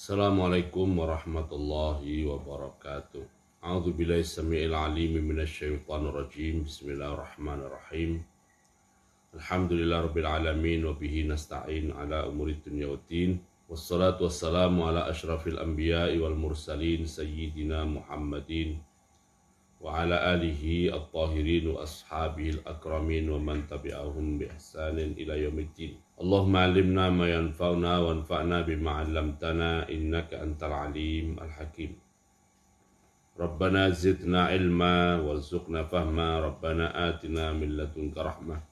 Assalamualaikum warahmatullahi wabarakatuh. A'udzu billahi samii'il 'aliim minasyaitonir rajim. Bismillahirrahmanirrahim. Alhamdulillahirabbil alamin wa bihi nasta'in ala umurid dunya waddin. Wassalatu wassalamu ala asyrafil anbiya'i wal mursalin sayyidina Muhammadin wa ala alihi at-tahirin wa ashabihi al-akramin wa man tabi'ahum bi ihsanin ila yaumiddin. Allahumma 'allimna ma yanfa'una wanfa'na bima 'allamtana innaka antal alim al-hakim. Rabbana zidna ilma warzuqna fahma. Rabbana atina min ladunka rahmah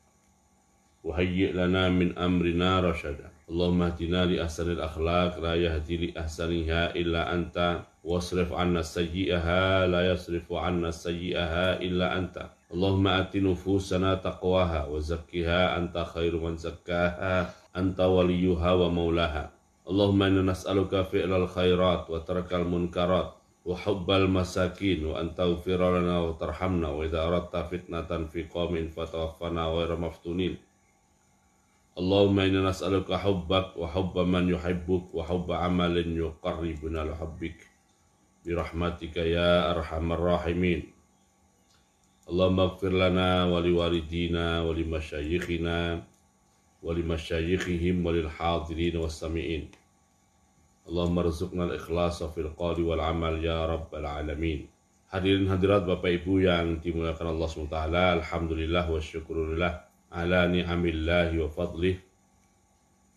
wa hayyi' lana min amrina rasyada. Allahumma hdina li ahsanil akhlaq la yahdi li ahsaniha illa anta wasrif 'anna sayyi'aha la yasrifu 'anna sayyi'aha illa anta. Allahumma ati nufusana taqwaha wa zakkiha anta khairu man zakkaha anta waliyuha wa maulaha. Allahumma inna nas'aluka fi'lal khairat wa tarakal munkarat wa hubbal masakin wa anta ghfira lana wa tarhamna wa idza aradta fitnatan fi qaumin fatawaffana ghairu maftunin. Allahumma inna nas'aluka hubbak wa hubba man yuhibbuk wa hubba amalin yuqarribuna li hubbik bi rahmatika ya arhamar rahimin. Allahumma ighfir lana wa li walidina wa li masyayikhina wa li masyayikhihim wa lil hadirin was sami'in. Allahumma rzuqna al-ikhlasa fil qawli wal amal ya rabbal alamin. Hadirin hadirat Bapak Ibu yang dimuliakan Allah SWT, alhamdulillah wa syukurillah ala ni'amillahi wa fadlih.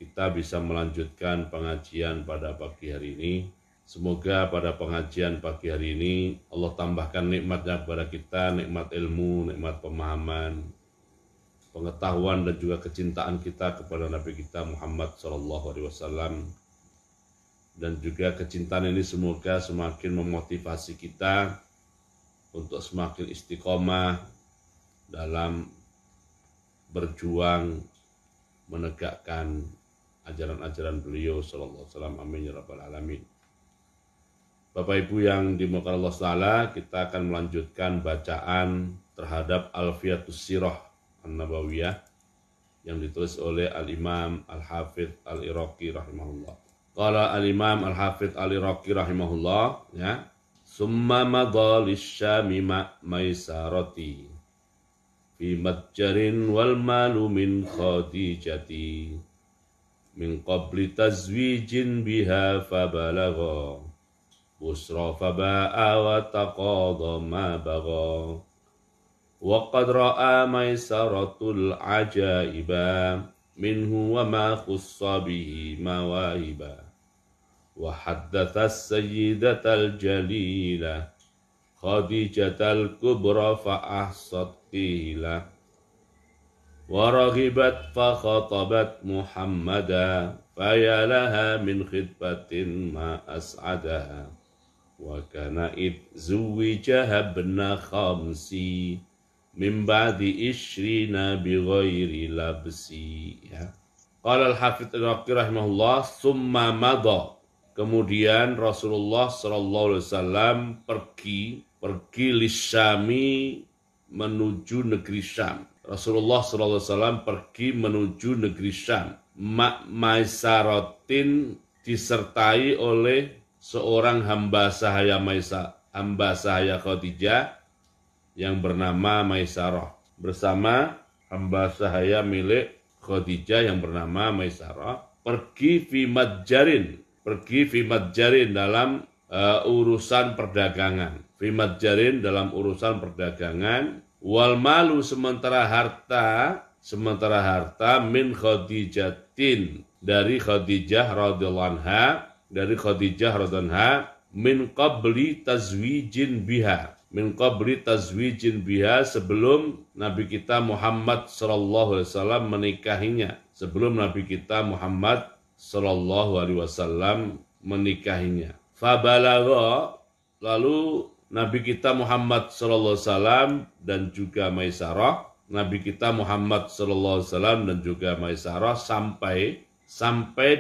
Kita bisa melanjutkan pengajian pada pagi hari ini. Semoga pada pengajian pagi hari ini Allah tambahkan nikmatnya kepada kita, nikmat ilmu, nikmat pemahaman, pengetahuan dan juga kecintaan kita kepada Nabi kita Muhammad SAW. Dan juga kecintaan ini semoga semakin memotivasi kita untuk semakin istiqomah dalam berjuang menegakkan ajaran-ajaran beliau sallallahu alaihi wasallam. Amin ya rabbal alamin. Bapak Ibu yang dimuliakan Allah Ta'ala, kita akan melanjutkan bacaan terhadap Alfiyatus Sirah An-Nabawiyah yang ditulis oleh Al-Imam Al-Hafidh Al-Iraqi rahimahullah. Qala Al-Imam Al-Hafidh Al-Iraqi rahimahullah, ya, summa madha lisyami maisarati fi matjarin wal malu min khadijati min qabli tazwijin biha fabalagha busra faba'a wa taqadha ma bagha wa qad ra'a maisaratul ajaiba minhu wa ma khussa bihi mawahiba wa haddatha as-sayyidatal jalila Khadijatal kubra fa ahsat qila wa raghibat fa khatabat Muhammada fa ya laha min khidbatin ma as'adaha wa kana id zuwijaha ibna khamsi min ba'di ishrina bi ghairi labsi, ya. Qala al-Hafidh Al-Iraqi rahimahullah, summa madha, kemudian Rasulullah sallallahu alaihi wasallam pergi lisyami, menuju negeri Syam. Rasulullah sallallahu alaihi wasallam pergi menuju negeri Syam. Maisaratin disertai oleh seorang hamba sahaya Khadijah yang bernama Maisarah, bersama hamba sahaya milik Khadijah yang bernama Maisarah pergi fi madjarin dalam urusan perdagangan. Fi madjarin dalam urusan perdagangan, wal malu sementara harta min Khadijatin dari Khadijah radhiyallahu anha min qabli tazwijin biha sebelum Nabi kita Muhammad sallallahu alaihi wasallam menikahinya. Fabalagha, lalu Nabi kita Muhammad sallallahu alaihi wasallam dan juga Maisarah, Nabi kita Muhammad sallallahu alaihi wasallam dan juga Maisarah sampai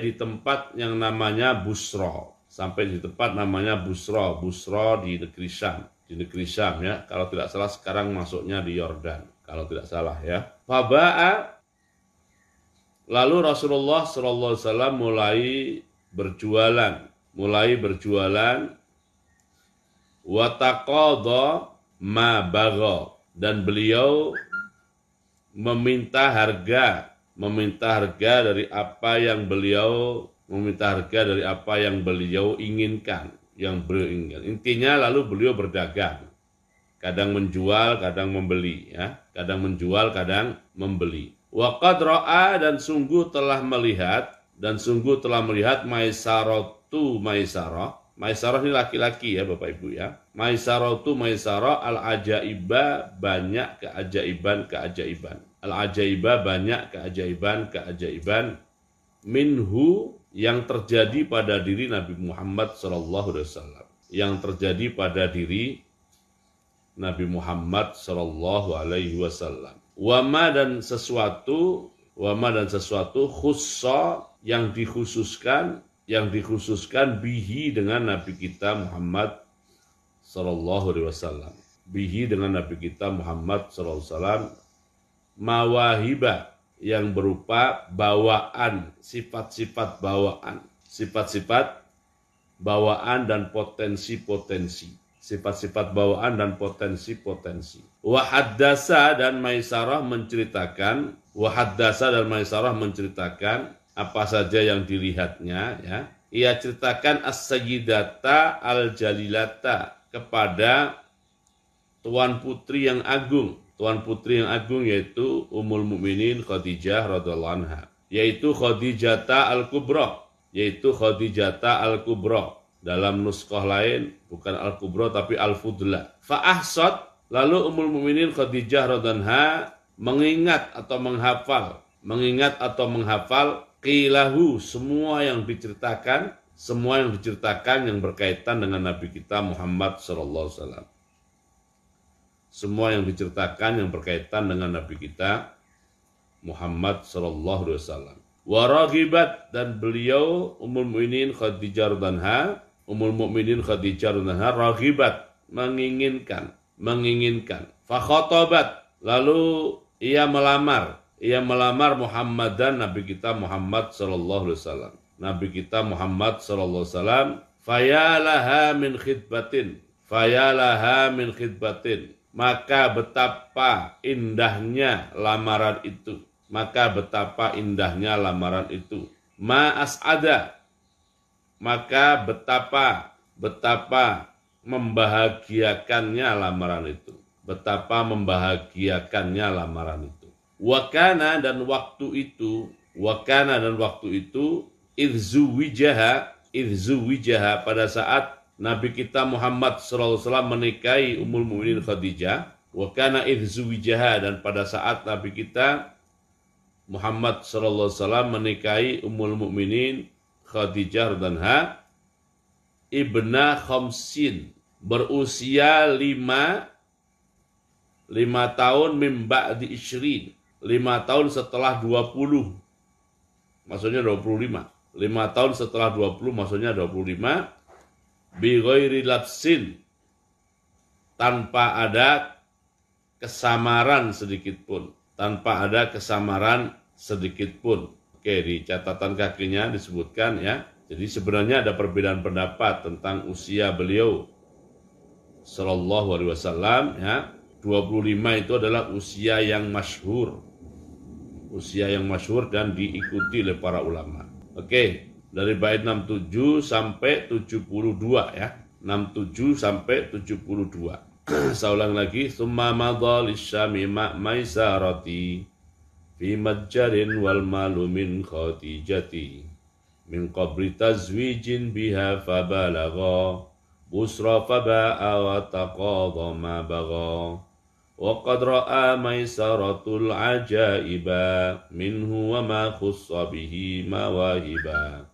di tempat yang namanya Busra. Busra di negeri Syam, ya. Kalau tidak salah sekarang masuknya di Yordan, kalau tidak salah, ya. Faba'a, lalu Rasulullah sallallahu alaihi wasallam mulai berjualan, mulai berjualan, wa taqadha ma bagha, dan beliau meminta harga dari apa yang beliau inginkan, Intinya lalu beliau berdagang. Kadang menjual, kadang membeli, ya. Kadang menjual, kadang membeli. Wa qad ra'a, dan sungguh telah melihat maisaratu maisarah. Maisarah ini laki-laki ya Bapak Ibu ya. Maisaratu maisarah al-ajaiba, banyak keajaiban. Al-ajaiba, banyak keajaiban minhu, yang terjadi pada diri Nabi Muhammad sallallahu alaihi wasallam. Yang terjadi pada diri Nabi Muhammad sallallahu alaihi wasallam. Wama dan sesuatu khussa, yang dikhususkan bihi, dengan Nabi kita Muhammad sallallahu alaihi wasallam. Bihi, dengan Nabi kita Muhammad sallallahu alaihi wasallam, mawahiba, yang berupa bawaan, sifat-sifat bawaan dan potensi-potensi. Sifat-sifat bawaan dan potensi-potensi. Wa haddasa, dan Maisarah menceritakan apa saja yang dilihatnya, ya. Ia ceritakan as-sayyidata al-jalilata, kepada tuan putri yang agung. Tuan putri yang agung yaitu Ummul Mukminin Khadijah radhiyallahu anha, yaitu Khadijata al-Kubra, Dalam nuskah lain bukan Al-Kubra tapi Al-Fudla. Fa'ahsad, lalu Ummul Mukminin Khadijah radhiyallahu anha mengingat atau menghafal qilahu, semua yang diceritakan yang berkaitan dengan Nabi kita Muhammad sallallahu alaihi wasallam. Semua yang diceritakan yang berkaitan dengan Nabi kita Muhammad sallallahu alaihi wasallam. Wa raghibat, dan beliau Ummul Mukminin Khadijah radhiyallahu anha raghibat, menginginkan. Fa khatabat, lalu ia melamar Muhammadan, Nabi kita Muhammad sallallahu alaihi wasallam. Nabi kita Muhammad sallallahu alaihi wasallam, fayalaha min khidbatin, maka betapa indahnya lamaran itu. Ma as'ada, maka betapa membahagiakannya lamaran itu. Wakana, dan waktu itu idzuwijaha, pada saat Nabi kita Muhammad sallallahu alaihi wasallam menikahi Ummul Mukminin Khadijah. Wakana idzuwijaha, dan pada saat Nabi kita Muhammad sallallahu alaihi wasallam menikahi Ummul Mukminin Khadijah radhiyallahu anha, ibna khamsin, berusia 5 tahun, min ba'di isyrin, 5 tahun setelah 20, maksudnya 25. 5 tahun setelah 20, maksudnya 25. Bi ghairi labsin, tanpa ada kesamaran sedikit pun. Oke, di catatan kakinya disebutkan ya. Jadi sebenarnya ada perbedaan pendapat tentang usia beliau sallallahu alaihi wasallam ya. 25 itu adalah usia yang masyhur dan diikuti oleh para ulama. Oke, dari bait 67 sampai 72 ya. 67 sampai 72. Saya ulang lagi. Tsumma madha lisyami maisarati fi majjarin wal malu min Khadijati min qabli tazwijin biha fabalagha busra faba'a wa taqadha ma bagha wa qad ra'a maisaratul ajaiba minhu wa ma khussa bihi mawahiba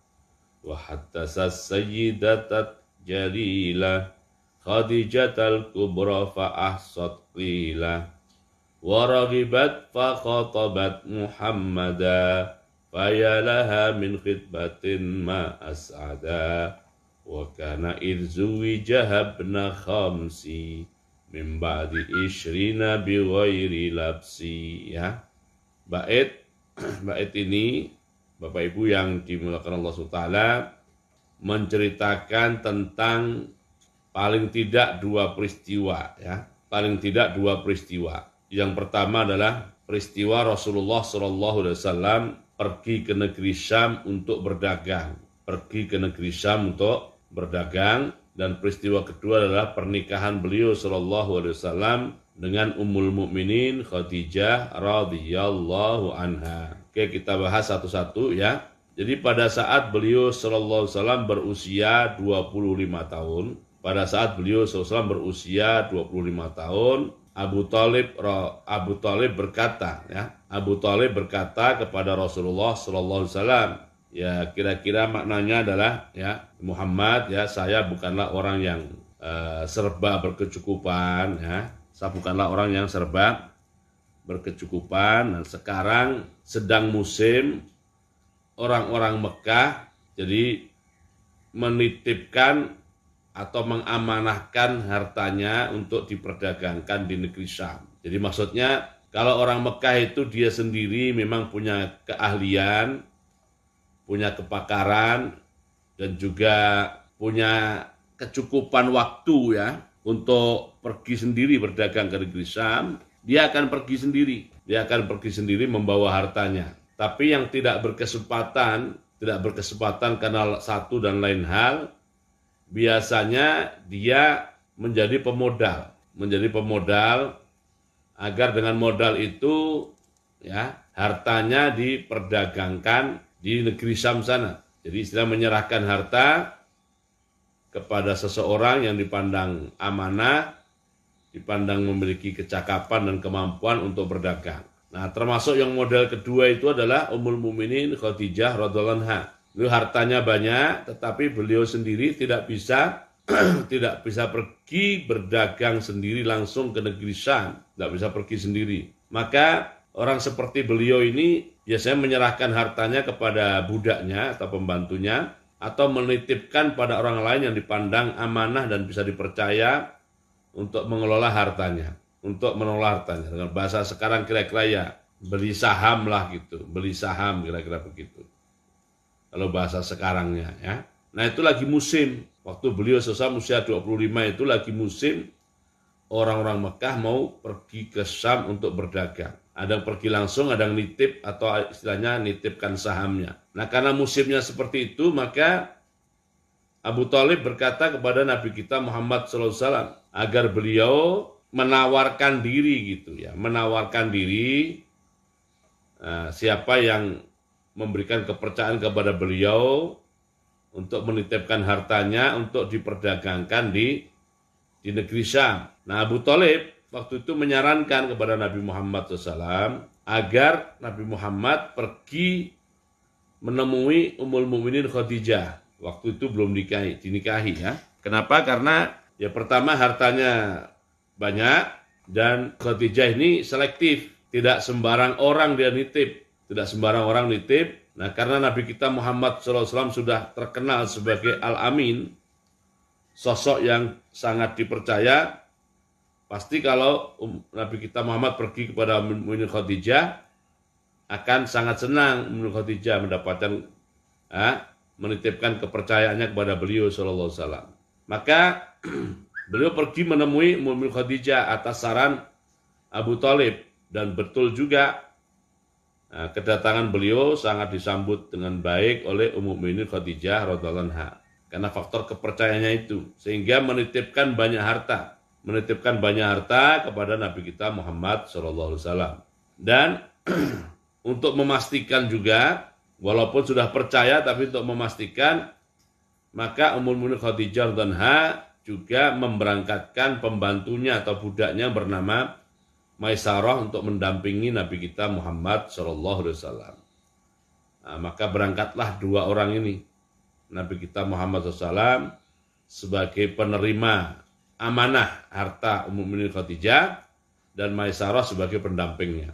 wa hatta sayyidatat jalilah Khadijatal Kubra fa ahsad qila wa raghibat fa khatabat Muhammada fayalaha min khidbatin ma as'ada wa kana idzuwijaha ibna khamsi min ba'di ishrina bi ghairi labsi ya. Bait ini Bapak Ibu yang dimuliakan Allah SWT menceritakan tentang paling tidak dua peristiwa, ya. Paling tidak dua peristiwa. Yang pertama adalah peristiwa Rasulullah SAW pergi ke negeri Syam untuk berdagang. Pergi ke negeri Syam untuk berdagang. Dan peristiwa kedua adalah pernikahan beliau SAW dengan Ummul Mukminin Khadijah radhiyallahu anha. Oke, kita bahas satu-satu ya. Jadi pada saat beliau SAW berusia 25 tahun, pada saat beliau SAW berusia 25 tahun, Abu Talib berkata, ya, Abu Talib berkata kepada Rasulullah SAW, ya kira-kira maknanya adalah, ya Muhammad, ya saya bukanlah orang yang serba berkecukupan, ya saya bukanlah orang yang serba berkecukupan. Dan sekarang sedang musim orang-orang Mekah, jadi menitipkan atau mengamanahkan hartanya untuk diperdagangkan di negeri Syam. Jadi maksudnya kalau orang Mekah itu dia sendiri memang punya keahlian, punya kepakaran, dan juga punya kecukupan waktu ya untuk pergi sendiri berdagang ke negeri Syam, dia akan pergi sendiri. Dia akan pergi sendiri membawa hartanya. Tapi yang tidak berkesempatan karena satu dan lain hal, biasanya dia menjadi pemodal agar dengan modal itu ya hartanya diperdagangkan di negeri Syam sana. Jadi istilah menyerahkan harta kepada seseorang yang dipandang amanah, dipandang memiliki kecakapan dan kemampuan untuk berdagang. Nah, termasuk yang modal kedua itu adalah Ummul Mukminin Khadijah radhiyallahu anha. Itu hartanya banyak, tetapi beliau sendiri tidak bisa pergi berdagang sendiri langsung ke negeri Syam, tidak bisa pergi sendiri. Maka orang seperti beliau ini biasanya menyerahkan hartanya kepada budaknya atau pembantunya, atau menitipkan pada orang lain yang dipandang amanah dan bisa dipercaya untuk mengelola hartanya. Dengan bahasa sekarang kira-kira ya beli saham lah gitu, beli saham kira-kira begitu. Kalau bahasa sekarangnya ya. Nah itu lagi musim, waktu beliau selesai usia 25 itu lagi musim orang-orang Mekah mau pergi ke Syam untuk berdagang. Ada yang pergi langsung, ada yang nitip atau istilahnya nitipkan sahamnya. Nah karena musimnya seperti itu, maka Abu Talib berkata kepada Nabi kita Muhammad SAW agar beliau menawarkan diri gitu ya, menawarkan diri siapa yang memberikan kepercayaan kepada beliau untuk menitipkan hartanya untuk diperdagangkan di negeri Syam. Nah Abu Talib waktu itu menyarankan kepada Nabi Muhammad SAW agar Nabi Muhammad pergi menemui Ummul Mukminin Khadijah. Waktu itu belum dinikahi ya. Kenapa? Karena ya pertama hartanya banyak dan Khadijah ini selektif, tidak sembarang orang dia nitip, Nah karena Nabi kita Muhammad SAW sudah terkenal sebagai Al-Amin, sosok yang sangat dipercaya, pasti kalau Nabi kita Muhammad pergi kepada Ummul Khadijah akan sangat senang Ummul Khadijah mendapatkan menitipkan kepercayaannya kepada beliau sallallahu alaihi wasallam. Maka beliau pergi menemui Ummul Khadijah atas saran Abu Talib, dan betul juga kedatangan beliau sangat disambut dengan baik oleh Ummul Mukminin Khadijah radhiyallahu anha karena faktor kepercayaannya itu, sehingga menitipkan banyak harta kepada Nabi kita Muhammad sallallahu alaihi wasallam. Dan untuk memastikan juga, walaupun sudah percaya tapi untuk memastikan, maka Ummul Mukminin Khadijah radhiyallahu anha juga memberangkatkan pembantunya atau budaknya bernama Maisarah untuk mendampingi Nabi kita Muhammad sallallahu alaihi wasallam. Nah, maka berangkatlah dua orang ini, Nabi kita Muhammad SAW sebagai penerima amanah harta Ummul Mukminin Khadijah dan Maisarah sebagai pendampingnya.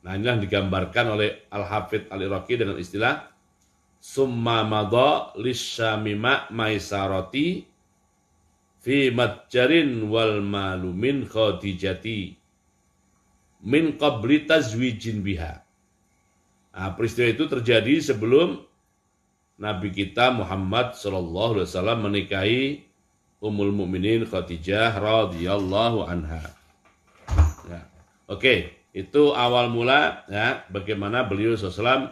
Nah inilah digambarkan oleh Al-Hafidh Al-Iraqi dengan istilah summa madha lisyamima maisarati fi matjarin wal malumin Khadijati min qabli tazwijin biha. Nah, peristiwa itu terjadi sebelum Nabi kita Muhammad sallallahu alaihi wasallam menikahi Ummul Mukminin Khadijah radhiyallahu anha. Ya. Oke, itu awal mula ya bagaimana beliau SAW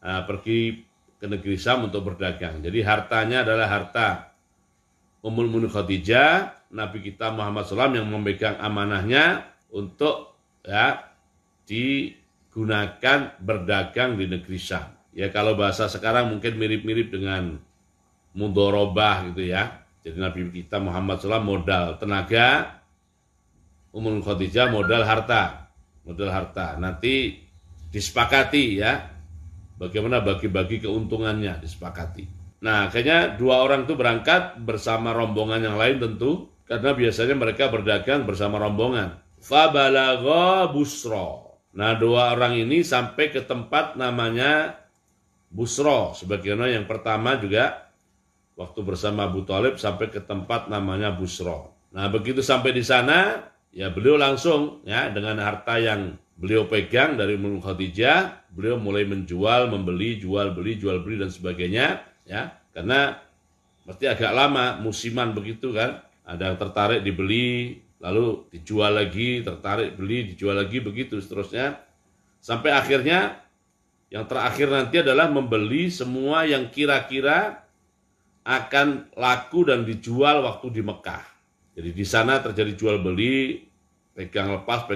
pergi ke negeri Syam untuk berdagang. Jadi hartanya adalah harta Ummul Mukminin Khadijah, Nabi kita Muhammad SAW yang memegang amanahnya untuk ya digunakan berdagang di negeri Syam. Ya kalau bahasa sekarang mungkin mirip-mirip dengan mudharabah gitu ya. Jadi Nabi kita Muhammad SAW modal tenaga, Ummul Khadijah modal harta. Modal harta. Nanti disepakati ya. Bagaimana bagi-bagi keuntungannya disepakati. Nah, akhirnya dua orang itu berangkat bersama rombongan yang lain tentu. Karena biasanya mereka berdagang bersama rombongan. Fabalagha Busra. Nah, dua orang ini sampai ke tempat namanya Busra. Sebagaimana yang pertama juga waktu bersama Abu Thalib sampai ke tempat namanya Busra. Nah, begitu sampai di sana, ya beliau langsung ya dengan harta yang beliau pegang dari Ummul Khadijah, beliau mulai menjual, membeli, jual beli dan sebagainya ya. Karena pasti agak lama musiman begitu kan. Ada yang tertarik dibeli, lalu dijual lagi, tertarik beli, dijual lagi begitu seterusnya. Sampai akhirnya yang terakhir nanti adalah membeli semua yang kira-kira akan laku dan dijual waktu di Mekah. Jadi di sana terjadi jual beli, pegang lepas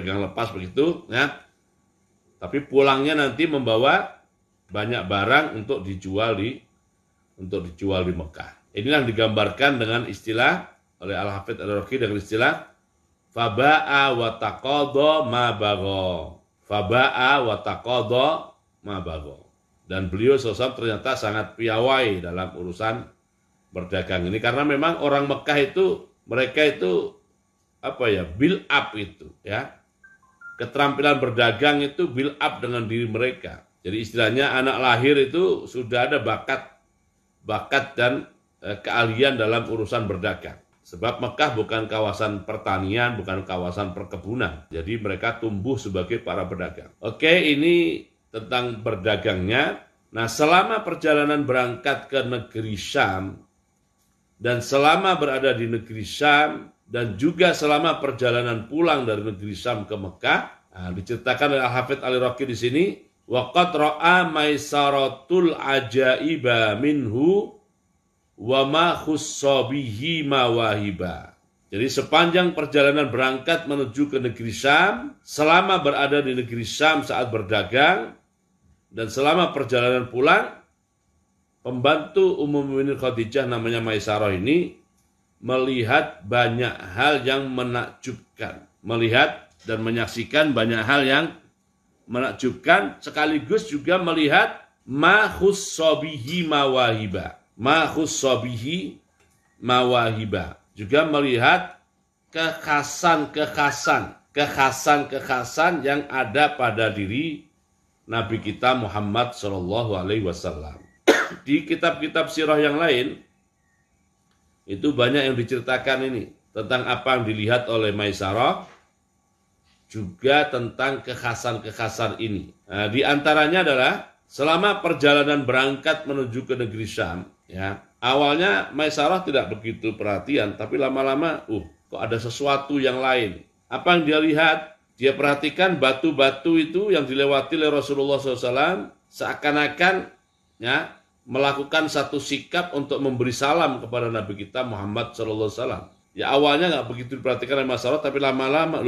begitu ya. Tapi pulangnya nanti membawa banyak barang untuk dijual di Mekah. Inilah yang digambarkan dengan istilah oleh Al-Hafidz Ar-Raghib dengan istilah faba'a wa taqadha ma bagha. Faba'a wa taqadha ma bagha. Dan beliau SAW ternyata sangat piawai dalam urusan berdagang ini karena memang orang Mekah itu mereka itu build up itu ya. Keterampilan berdagang itu build up dengan diri mereka. Jadi istilahnya anak lahir itu sudah ada bakat dan keahlian dalam urusan berdagang. Sebab Mekah bukan kawasan pertanian, bukan kawasan perkebunan. Jadi mereka tumbuh sebagai para pedagang. Oke, ini tentang berdagangnya. Nah, selama perjalanan berangkat ke negeri Syam dan selama berada di negeri Syam dan juga selama perjalanan pulang dari negeri Syam ke Mekah, diceritakan oleh Al-Hafidz Ar-Raghib di sini, waqad ra'a maisaratul ajaiba minhu wa ma khussa bihi mawahiba. Jadi sepanjang perjalanan berangkat menuju ke negeri Syam, selama berada di negeri Syam saat berdagang dan selama perjalanan pulang, pembantu Ummul Mukminin Khadijah namanya Maisarah ini melihat banyak hal yang menakjubkan. Melihat dan menyaksikan banyak hal yang menakjubkan sekaligus juga melihat ma khussa bihi mawahiba. Ma khussa bihi mawahiba. Juga melihat kekhasan yang ada pada diri Nabi kita Muhammad sallallahu alaihi wasallam. Di kitab-kitab sirah yang lain itu banyak yang diceritakan ini tentang apa yang dilihat oleh Maisarah, juga tentang kekhasan ini. Nah, di antaranya adalah selama perjalanan berangkat menuju ke negeri Syam, ya, awalnya Maisarah tidak begitu perhatian, tapi lama-lama, kok ada sesuatu yang lain. Apa yang dia lihat? Dia perhatikan batu-batu itu yang dilewati oleh Rasulullah SAW seakan-akan ya melakukan satu sikap untuk memberi salam kepada Nabi kita Muhammad SAW. Ya awalnya nggak begitu diperhatikan oleh Maisarah, tapi lama-lama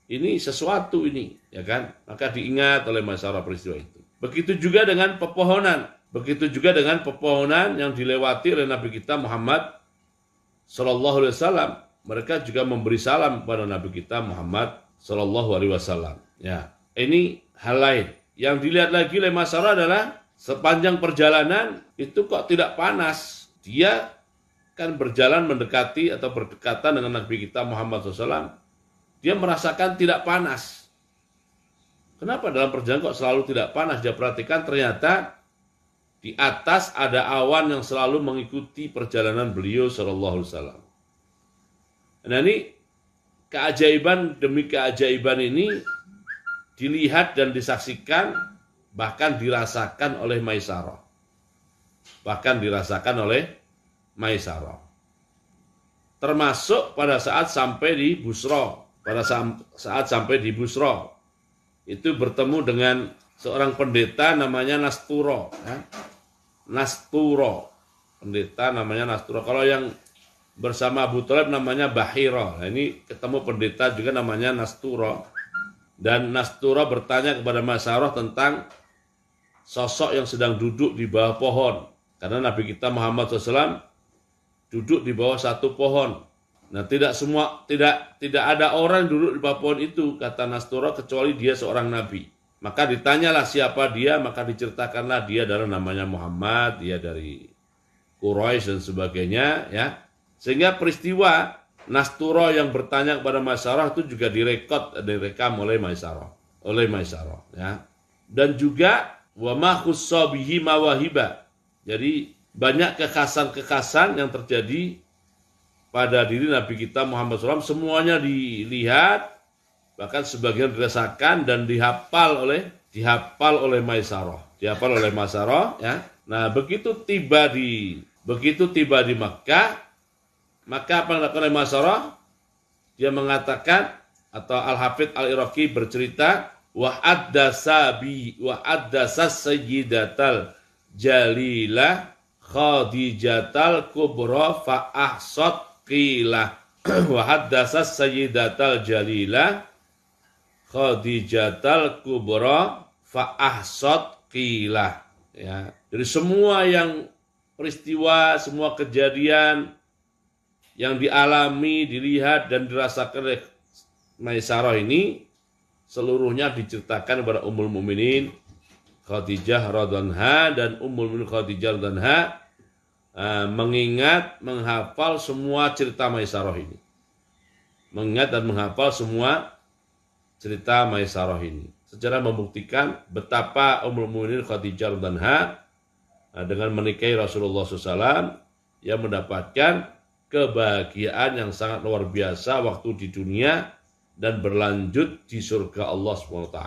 ini sesuatu ini, ya kan? Maka diingat oleh Maisarah peristiwa itu. Begitu juga dengan pepohonan. Begitu juga dengan pepohonan yang dilewati oleh Nabi kita Muhammad Sallallahu Alaihi Wasallam. Mereka juga memberi salam kepada Nabi kita Muhammad Sallallahu Alaihi Wasallam. Ya, ini hal lain. Yang dilihat lagi oleh Maisarah adalah sepanjang perjalanan itu kok tidak panas. Dia kan berjalan mendekati atau berdekatan dengan Nabi kita Muhammad SAW. Dia merasakan tidak panas. Kenapa dalam perjalanan kok selalu tidak panas? Dia perhatikan ternyata di atas ada awan yang selalu mengikuti perjalanan beliau Sallallahu Alaihi Wasallam. Nah ini keajaiban demi keajaiban ini dilihat dan disaksikan bahkan dirasakan oleh Maisarah. bahkan dirasakan oleh Maisarah. Termasuk pada saat sampai di Busra, pada saat sampai di Busra, itu bertemu dengan seorang pendeta namanya Nasturo. Ya. Nasturo, pendeta namanya Nasturo. Kalau yang bersama Abu Thalib namanya Bahira. Nah, ini ketemu pendeta juga namanya Nasturo. Dan Nasturo bertanya kepada Maisarah tentang sosok yang sedang duduk di bawah pohon. Karena Nabi kita Muhammad SAW duduk di bawah satu pohon. Nah, tidak ada orang duduk di bawah pohon itu, kata Nasturo, kecuali dia seorang nabi. Maka ditanyalah siapa dia, maka diceritakanlah dia adalah namanya Muhammad, dia dari Quraisy dan sebagainya, ya. Sehingga peristiwa Nasturo yang bertanya kepada Maisarah itu juga direkam oleh Maisarah, ya. Dan juga wa ma khussa bihi mawahiba. Jadi banyak kekhasan-kekhasan yang terjadi pada diri Nabi kita Muhammad SAW, semuanya dilihat, bahkan sebagian dirasakan dan dihafal oleh Maisarah. Dihafal oleh Maisarah, ya. Nah, begitu tiba di Makkah, maka apa yang dilakukan oleh Maisarah? Dia mengatakan, atau Al-Hafidh Al-Iraqi bercerita, wa addasa sayyidatal jalilah Khadijatal kubra fa ahsat qilah. Wa haddasa sayyidatal jalilah Khadijatal kubra fa ahsat qilah. Ya, dari semua yang peristiwa, semua kejadian yang dialami, dilihat dan dirasakan oleh Maisarah ini, seluruhnya diceritakan kepada Ummul Mukminin Khadijah radhiyallahu anha, dan Ummul Mukminin Khadijah radhiyallahu anha mengingat, menghafal semua cerita Maisarah ini. Mengingat dan menghafal semua cerita Maisarah ini. Secara membuktikan betapa Ummul Mukminin Khadijah radhiyallahu anha dengan menikahi Rasulullah SAW yang mendapatkan kebahagiaan yang sangat luar biasa waktu di dunia dan berlanjut di surga Allah SWT.